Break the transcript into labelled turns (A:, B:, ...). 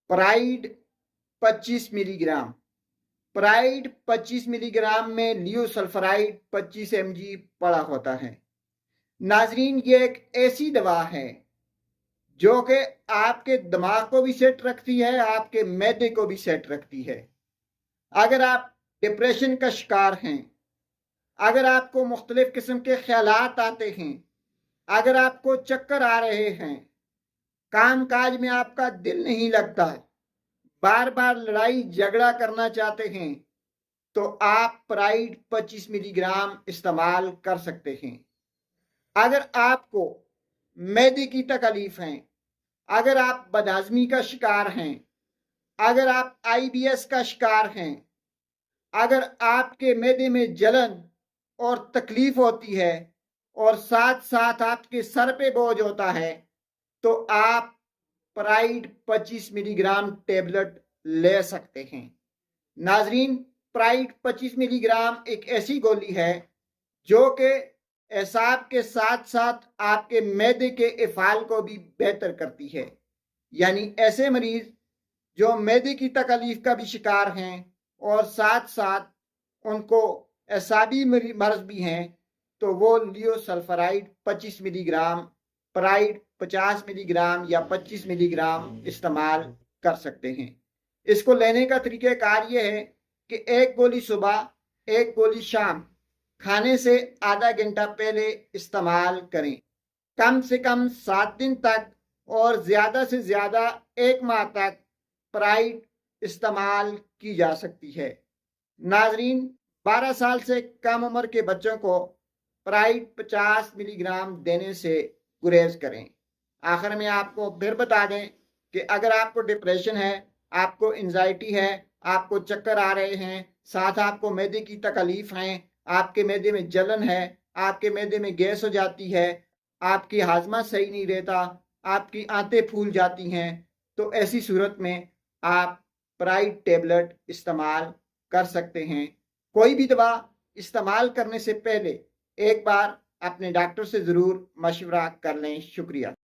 A: Pride 25 milligram. Pride 25 milligram में लियोसल्फराइड 25 mg पड़ा होता है। नाजरीन, ये एक ऐसी दवा है जो कि आपके दिमाग को भी सेट रखती है, आपके मैदे को भी सेट रखती है। अगर आप डिप्रेशन का शिकार हैं, अगर आपको मुख्तलिफ किस्म के ख्यालात आते हैं, अगर आपको चक्कर आ रहे हैं, काम काज में आपका दिल नहीं लगता, बार बार लड़ाई झगड़ा करना चाहते हैं, तो आप प्राइड 25 मिलीग्राम इस्तेमाल कर सकते हैं। अगर आपको मैदे की तकलीफ है, अगर आप बदहजमी का शिकार हैं, अगर आप IBS का शिकार हैं, अगर आपके मैदे में जलन और तकलीफ होती है और साथ साथ आपके सर पे बोझ होता है, तो आप प्राइड 25 मिलीग्राम टेबलेट ले सकते हैं। नाजरीन, प्राइड 25 मिलीग्राम एक ऐसी गोली है जो कि एसाब के साथ साथ आपके मैदे के इफ़ाल को भी बेहतर करती है। यानी ऐसे मरीज जो मैदे की तकलीफ का भी शिकार हैं और साथ साथ उनको एसाबी मर्ज भी हैं, तो वो लियोसल्फराइड 25 मिलीग्राम, प्राइड 50 मिलीग्राम या 25 मिलीग्राम इस्तेमाल कर सकते हैं। इसको लेने का तरीक़ाकार ये है कि एक गोली सुबह, एक गोली शाम, खाने से आधा घंटा पहले इस्तेमाल करें। कम से कम 7 दिन तक और ज़्यादा से ज़्यादा 1 माह तक प्राइड इस्तेमाल की जा सकती है। नाजरीन, 12 साल से कम उम्र के बच्चों को प्राइड 50 मिलीग्राम देने से गुरेज करें। आखिर में आपको फिर बता दें कि अगर आपको डिप्रेशन है, आपको एंजाइटी है, आपको चक्कर आ रहे हैं, साथ आपको मैदे की तकलीफ हैं, आपके मैदे में जलन है, आपके मैदे में गैस हो जाती है, आपकी हाजमा सही नहीं रहता, आपकी आंतें फूल जाती हैं, तो ऐसी सूरत में आप प्राइड टेबलेट इस्तेमाल कर सकते हैं। कोई भी दवा इस्तेमाल करने से पहले एक बार अपने डॉक्टर से ज़रूर मशवरा कर लें। शुक्रिया।